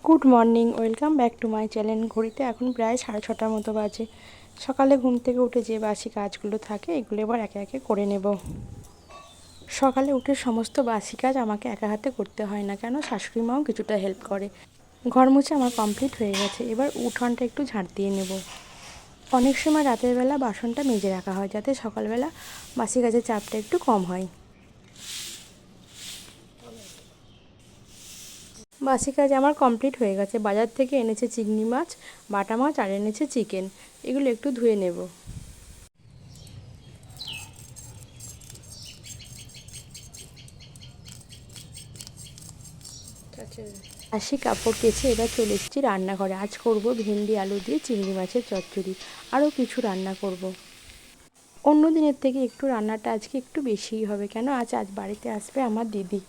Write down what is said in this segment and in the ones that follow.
Good morning, welcome back to my channel. ঘড়িতে এখন প্রায় 6:30টার মতো বাজে। সকালে ঘুম থেকে উঠে যে বাসি কাজগুলো থাকে এগুলো এবার একে একে করে নেব। সকালে উঠে সমস্ত বাসি কাজ আমাকে একা হাতে করতে হয় না, কেন শাশুড়ি মাও কিছুটা হেল্প করে। ঘর মুছে আমার কমপ্লিট হয়ে গেছে, এবার উঠোনটা একটু ঝাঁট দিয়ে নেব। অনেক সময় রাতের বেলা বাসনটা মেজে রাখা হয় যাতে সকালবেলা বাসি কাজের চাপটা একটু কম হয়। বাসি কাজ আমার কমপ্লিট হয়ে গেছে। বাজার থেকে এনেছে চিংড়ি মাছ, বাটা মাছ আর এনেছে চিকেন। এগুলো একটু ধুয়ে নেব। বাসি কাপড় কেচে এবার চলে এসেছি রান্নাঘরে। আজ করব ভেন্ডি আলু দিয়ে চিংড়ি মাছের চচ্চড়ি, আরও কিছু রান্না করব। অন্য দিনের থেকে একটু রান্নাটা আজকে একটু বেশিই হবে, কেন আজ বাড়িতে আসবে আমার দিদি।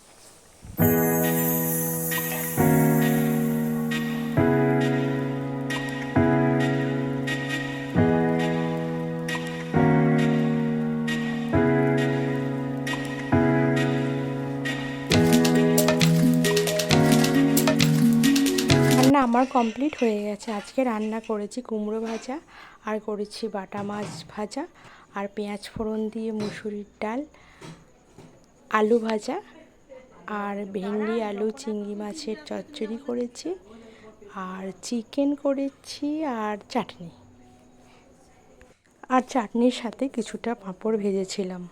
রান্না আমার কমপ্লিট হয়ে গেছে। আজকে রান্না করেছি কুমড়ো ভাজা, আর করেছি বাটা মাছ ভাজা, আর পেঁয়াজ ফোড়ন দিয়ে মুসুরির ডাল, আলু ভাজা, আর ভেন্ডি আলু চিংড়ি মাছের চচ্চড়ি করেছি, আর চিকেন করেছি, আর চাটনি। আর চাটনির সাথে কিছুটা পাঁপড় ভেজেছিলাম।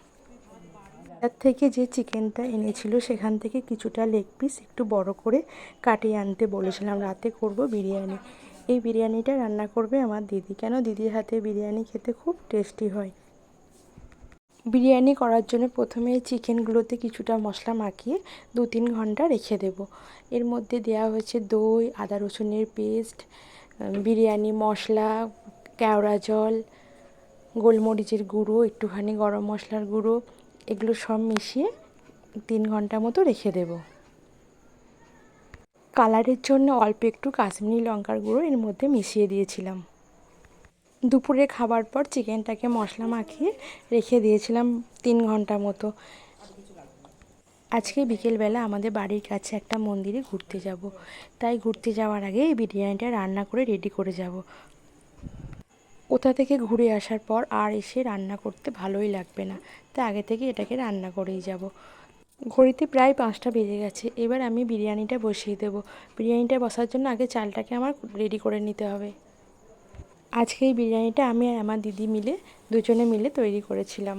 তার থেকে যে চিকেনটা এনেছিল সেখান থেকে কিছুটা লেগ পিস একটু বড় করে কাটিয়ে আনতে বলেছিলাম। রাতে করব বিরিয়ানি। এই বিরিয়ানিটা রান্না করবে আমার দিদি, কেন দিদির হাতে বিরিয়ানি খেতে খুব টেস্টি হয়। বিরিয়ানি করার জন্য প্রথমে চিকেনগুলোতে কিছুটা মশলা মাখিয়ে 2-3 ঘন্টা রেখে দেব। এর মধ্যে দেওয়া হয়েছে দই, আদা রসুনের পেস্ট, বিরিয়ানি মশলা, কেওড়া জল, গোলমরিচের গুঁড়ো, একটুখানি গরম মশলার গুঁড়ো, এগুলো সব মিশিয়ে 3 ঘন্টা মতো রেখে দেব। কালারের জন্য অল্প একটু কাশ্মীরি লঙ্কার গুঁড়ো এর মধ্যে মিশিয়ে দিয়েছিলাম। দুপুরে খাবার পর চিকেনটাকে মশলা মাখিয়ে রেখে দিয়েছিলাম 3 ঘন্টা মতো। আজকে বিকেলবেলা আমাদের বাড়ির কাছে একটা মন্দিরে ঘুরতে যাব, তাই ঘুরতে যাওয়ার আগে এই বিরিয়ানিটা রান্না করে রেডি করে যাব। কোথা থেকে ঘুরে আসার পর আর এসে রান্না করতে ভালোই লাগবে না, তাই আগে থেকে এটাকে রান্না করেই যাব। ঘড়িতে প্রায় 5টা বেজে গেছে। এবার আমি বিরিয়ানিটা বসিয়ে দেব। বিরিয়ানিটা বসার জন্য আগে চালটাকে আমার রেডি করে নিতে হবে। আজকে এই বিরিয়ানিটা আমি আর আমার দিদি মিলে দুজনে মিলে তৈরি করেছিলাম।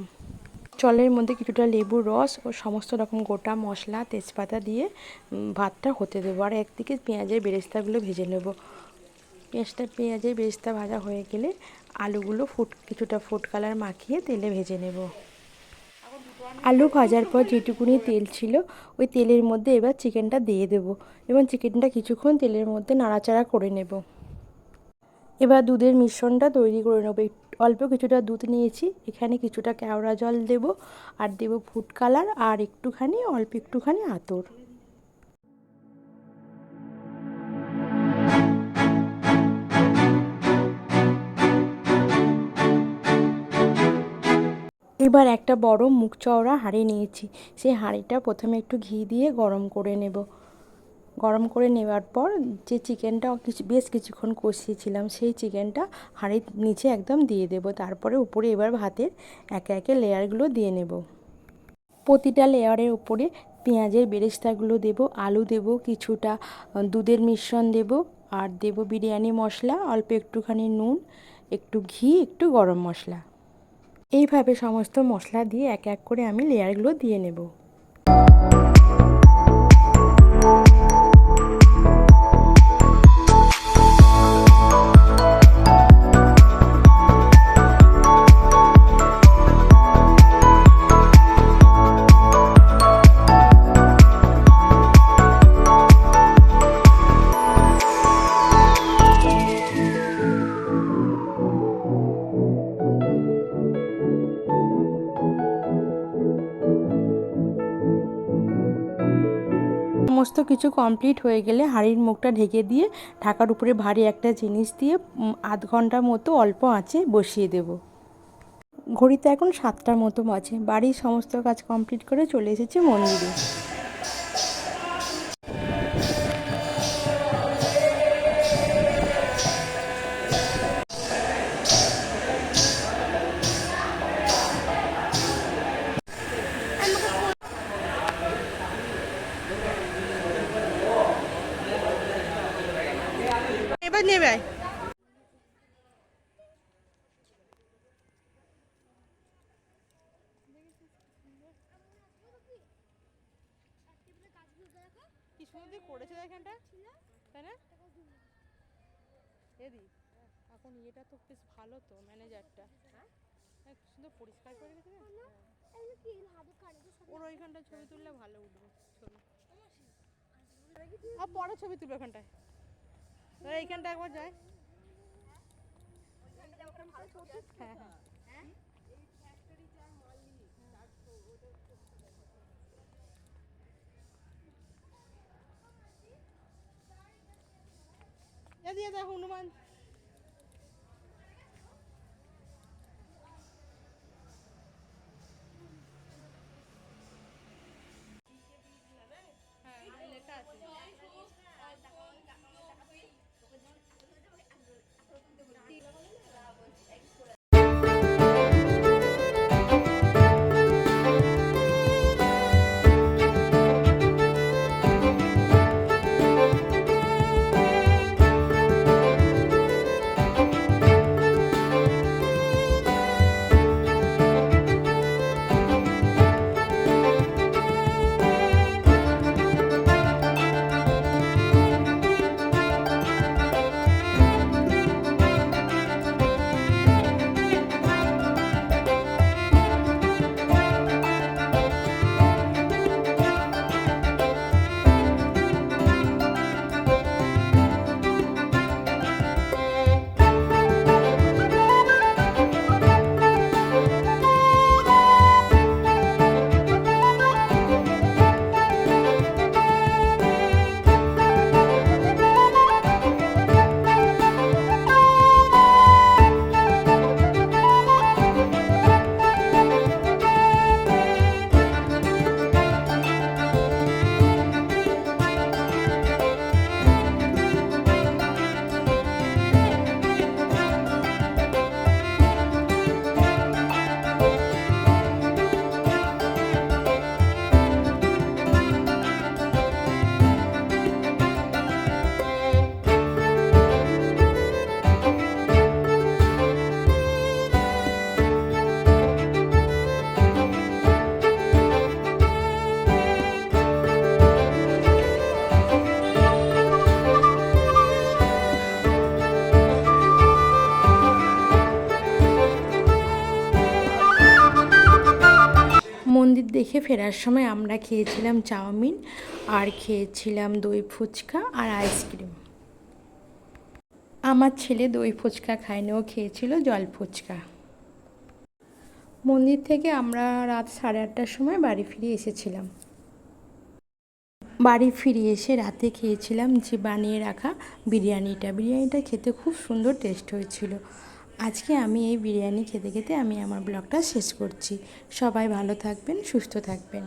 জলের মধ্যে কিছুটা লেবুর রস ও সমস্ত রকম গোটা মশলা তেজপাতা দিয়ে ভাতটা হতে দেবো। আর একদিকে পেঁয়াজের বেরেস্তাগুলো ভেজে নেব। পেঁয়াজের বেরেস্তা ভাজা হয়ে গেলে আলুগুলো কিছুটা ফুড কালার মাখিয়ে তেলে ভেজে নেব। আলু ভাজার পর যেটুকুনি তেল ছিল ওই তেলের মধ্যে এবার চিকেনটা দিয়ে দেবো এবং চিকেনটা কিছুক্ষণ তেলের মধ্যে নাড়াচাড়া করে নেব। এবার দুধের মিশ্রণটা তৈরি করে নেব। অল্প কিছুটা দুধ নিয়েছি, এখানে কিছুটা কেওড়া জল দেব, আর দেব ফুড কালার, আর অল্প একটুখানি আতর। এবার একটা বড় মুখ চওড়া হাঁড়ি নিয়েছি, সেই হাঁড়িটা প্রথমে একটু ঘি দিয়ে গরম করে নেব। গরম করে নেওয়ার পর যে চিকেনটা বেশ কিছুক্ষণ কষিয়েছিলাম সেই চিকেনটা হাঁড়ির নিচে একদম দিয়ে দেব। তারপরে উপরে এবার ভাতের একে একে লেয়ারগুলো দিয়ে নেব। প্রতিটা লেয়ারের উপরে পেঁয়াজের বেরেস্তাগুলো দেব, আলু দেব, কিছুটা দুধের মিশ্রণ দেব, আর দেব বিরিয়ানি মশলা, অল্প একটুখানি নুন, একটু ঘি, একটু গরম মশলা। এইভাবে সমস্ত মশলা দিয়ে এক এক করে আমি লেয়ারগুলো দিয়ে নেব। সমস্ত কিছু কমপ্লিট হয়ে গেলে হাঁড়ির মুখটা ঢেকে দিয়ে ঢাকার উপরে ভারী একটা জিনিস দিয়ে আধ ঘন্টার মতো অল্প আঁচে বসিয়ে দেব। ঘড়িতে এখন 7টার মতো বাজে। বাড়ির সমস্ত কাজ কমপ্লিট করে চলে এসেছি মন্দিরে। কাজ নেবে আয়। কি সুন্দর করেছে এখানটা, তাই না? এদি এখন এটা তো বেশ ভালো তো, ম্যানেজারটা সুন্দর পরিষ্কার করে রেখেছে। ওর ওইখানটা ছবি তুললে ভালো উঠবে ছবি, আর পরে ছবি তুলবে ওখানটায়। এইখানটা একবার যায়। হ্যাঁ হ্যাঁ দিয়ে দেখ হনুমান। হ্যাঁ লেখা আছে। মন্দির দেখে ফেরার সময় আমরা খেয়েছিলাম চাউমিন, আর খেয়েছিলাম দই ফুচকা আর আইসক্রিম। আমার ছেলে দই ফুচকা খায়নি, ও খেয়েছিল জল ফুচকা। মন্দির থেকে আমরা রাত 8:30টার সময় বাড়ি ফিরে এসেছিলাম। বাড়ি ফিরে এসে রাতে খেয়েছিলাম যে বানিয়ে রাখা বিরিয়ানিটা খেতে খুব সুন্দর টেস্ট হয়েছিল। আজকে আমি এই বিরিয়ানি খেতে খেতে আমি আমার ব্লগটা শেষ করছি। সবাই ভালো থাকবেন, সুস্থ থাকবেন।